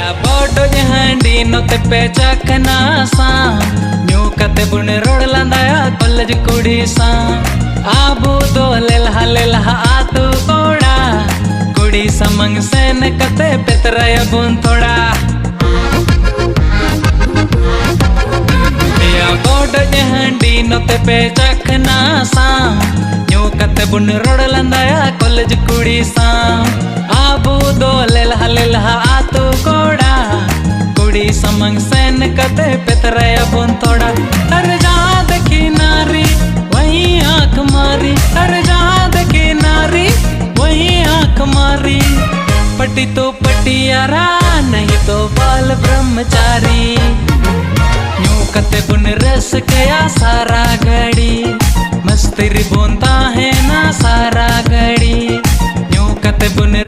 BODOJ HANDI नोते पे चखना सा न्यू कते बुन रोड लंदाया कॉलेज कुड़ी सा आबू दो लेलहा आतू कोड़ा कुड़ी समंग सेन कते पेतराया बुन थोड़ा BODOJ HANDI नोते पे चखना सा न्यू कते बुन रोड लंदाया कॉलेज कुड़ी सा आबू दो लेलहा आतू कोड़ा कुड़ी समंग सेन कते पेतराया बुन थोड़ा तर जा देखी नारी वही आंख मारी तर जा देखी नारी वही आंख मारी पटी तो पटियारा नहीं तो बाल ब्रह्मचारी न्यू कते बुन रस गया सारा घड़ी मस्ती बुनता है ना सारा घड़ी न्यू कते बुन